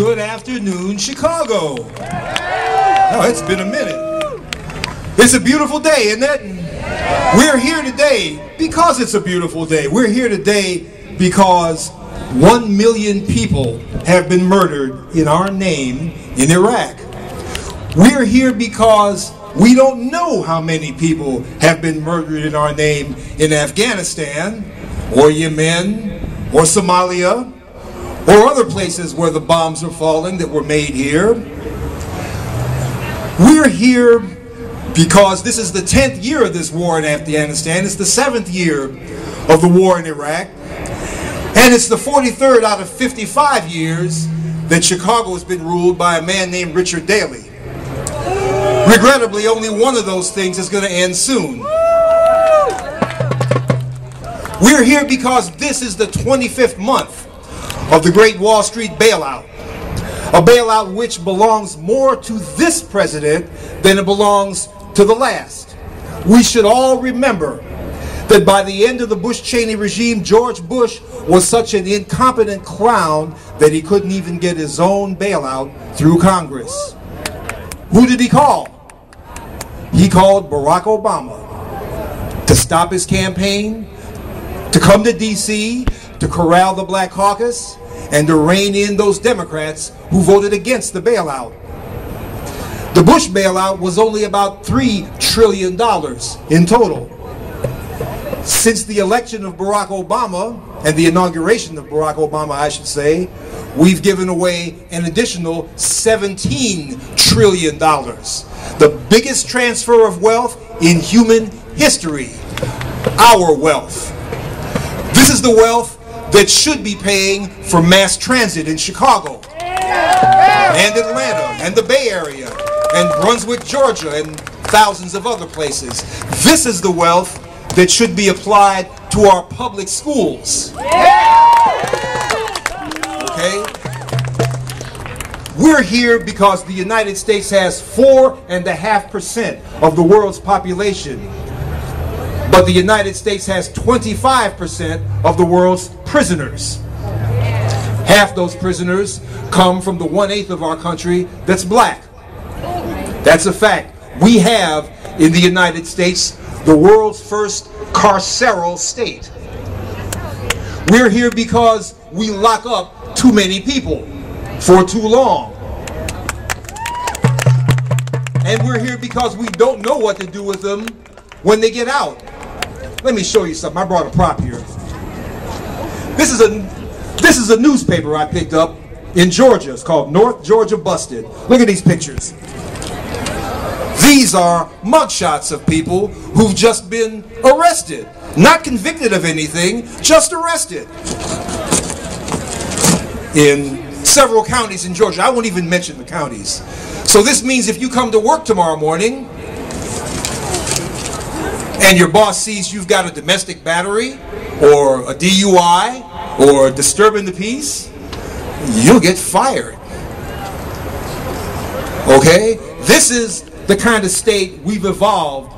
Good afternoon, Chicago. Oh, it's been a minute. It's a beautiful day, isn't it? We're here today because it's a beautiful day. We're here today because 1 million people have been murdered in our name in Iraq. We're here because we don't know how many people have been murdered in our name in Afghanistan, or Yemen, or Somalia, or other places where the bombs are falling that were made here. We're here because this is the 10th year of this war in Afghanistan. It's the 7th year of the war in Iraq. And it's the 43rd out of 55 years that Chicago has been ruled by a man named Richard Daley. Regrettably, only one of those things is going to end soon. We're here because this is the 25th month of the Great Wall Street bailout. A bailout which belongs more to this president than it belongs to the last. We should all remember that by the end of the Bush-Cheney regime, George Bush was such an incompetent clown that he couldn't even get his own bailout through Congress. Who did he call? He called Barack Obama to stop his campaign, to come to D.C., to corral the Black Caucus, and to rein in those Democrats who voted against the bailout. The Bush bailout was only about $3 trillion in total. Since the election of Barack Obama, and the inauguration of Barack Obama, I should say, we've given away an additional $17 trillion. The biggest transfer of wealth in human history. Our wealth. This is the wealth that should be paying for mass transit in Chicago, and Atlanta, and the Bay Area, and Brunswick, Georgia, and thousands of other places. This is the wealth that should be applied to our public schools. Okay? We're here because the United States has 4.5% of the world's population, but the United States has 25% of the world's prisoners. Half those prisoners come from the 1/8 of our country that's black. That's a fact. We have in the United States the world's first carceral state. We're here because we lock up too many people for too long. And we're here because we don't know what to do with them when they get out. Let me show you something. I brought a prop here. This is a newspaper I picked up in Georgia. It's called North Georgia Busted. Look at these pictures. These are mugshots of people who've just been arrested. Not convicted of anything, just arrested. In several counties in Georgia. I won't even mention the counties. So this means if you come to work tomorrow morning and your boss sees you've got a domestic battery or a DUI or disturbing the peace, you'll get fired. Okay? This is the kind of state we've evolved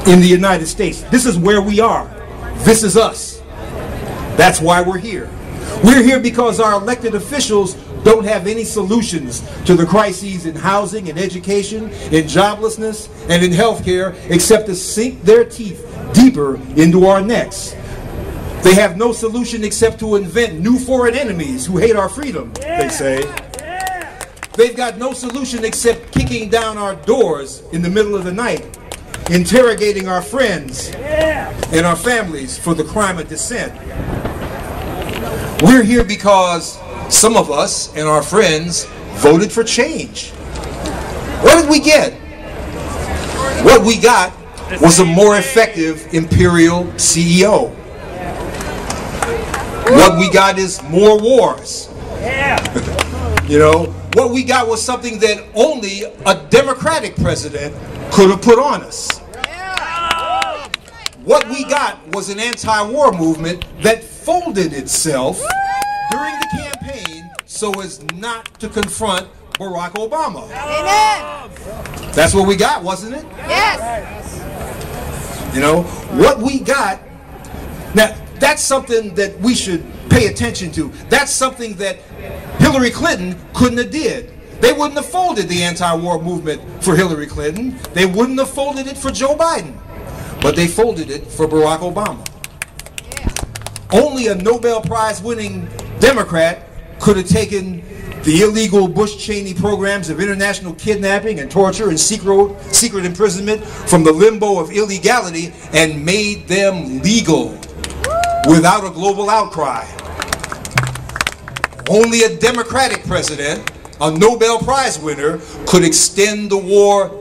in the United States. This is where we are. This is us. That's why we're here. We're here because our elected officials don't have any solutions to the crises in housing, in education, in joblessness, and in healthcare except to sink their teeth deeper into our necks. They have no solution except to invent new foreign enemies who hate our freedom, they say. They've got no solution except kicking down our doors in the middle of the night, interrogating our friends and our families for the crime of dissent. We're here because some of us and our friends voted for change. What did we get? What we got was a more effective imperial CEO. What we got is more wars. You know, what we got was something that only a Democratic president could have put on us. What we got was an anti-war movement that folded itself during the campaign so as not to confront Barack Obama. Amen. That's what we got, wasn't it? Yes. You know, what we got, now that's something that we should pay attention to. That's something that Hillary Clinton couldn't have did. They wouldn't have folded the anti-war movement for Hillary Clinton. They wouldn't have folded it for Joe Biden. But they folded it for Barack Obama. Only a Nobel Prize winning Democrat could have taken the illegal Bush-Cheney programs of international kidnapping and torture and secret imprisonment from the limbo of illegality and made them legal without a global outcry. Only a Democratic president, a Nobel Prize winner, could extend the war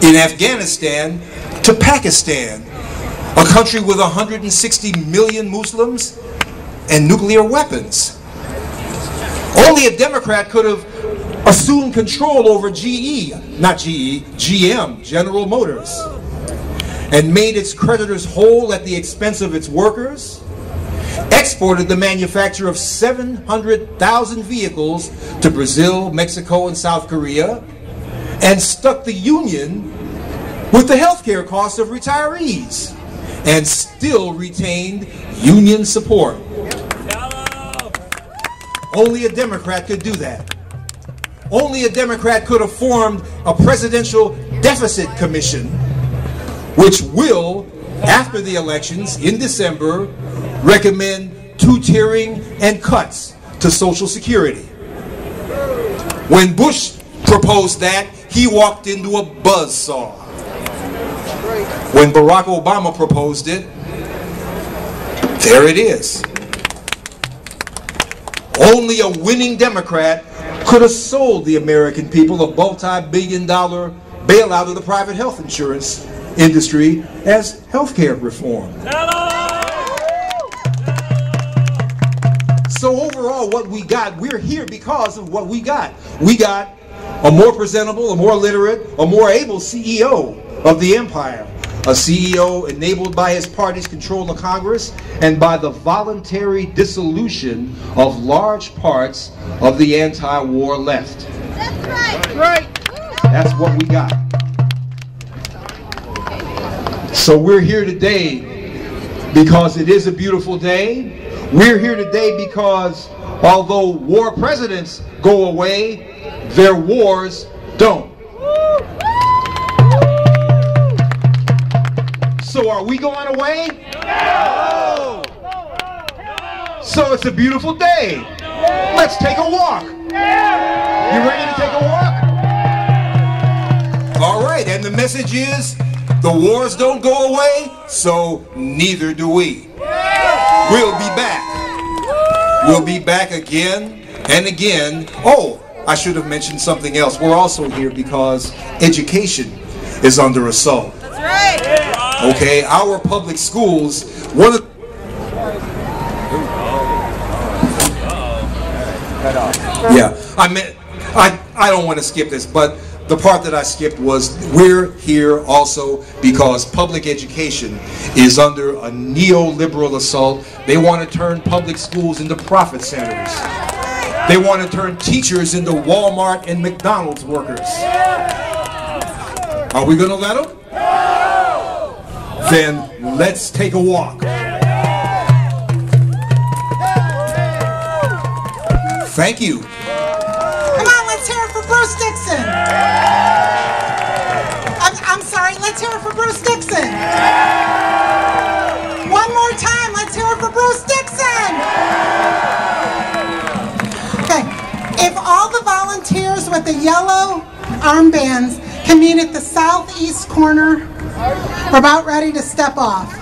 in Afghanistan to Pakistan, a country with 160 million Muslims and nuclear weapons. Only a Democrat could have assumed control over GM, General Motors, and made its creditors whole at the expense of its workers, exported the manufacture of 700,000 vehicles to Brazil, Mexico, and South Korea, and stuck the union with the health care costs of retirees, and still retained union support. Only a Democrat could do that. Only a Democrat could have formed a presidential deficit commission, which will, after the elections in December, recommend two-tiering and cuts to Social Security. When Bush proposed that, he walked into a buzzsaw. When Barack Obama proposed it, there it is. Only a winning Democrat could have sold the American people a multi-billion-dollar bailout of the private health insurance industry as health care reform. So overall, what we got, we're here because of what we got. We got a more presentable, a more literate, a more able CEO of the empire. A CEO enabled by his party's control of Congress and by the voluntary dissolution of large parts of the anti-war left. That's right. That's what we got. So we're here today because it is a beautiful day. We're here today because although war presidents go away, their wars don't. So are we going away? No! So it's a beautiful day. Let's take a walk. You ready to take a walk? All right, and the message is, the wars don't go away, so neither do we. We'll be back. We'll be back again and again. Oh, I should have mentioned something else. We're also here because education is under assault. That's right. Okay, our public schools, one of I don't want to skip this, but the part that I skipped was we're here also because public education is under a neoliberal assault. They want to turn public schools into profit centers. They want to turn teachers into Walmart and McDonald's workers. Are we going to let them? Then let's take a walk. Thank you. Come on, let's hear it for Bruce Dixon. I'm sorry, let's hear it for Bruce Dixon. One more time, let's hear it for Bruce Dixon. Okay, if all the volunteers with the yellow armbands can meet at the southeast corner, we're about ready to step off.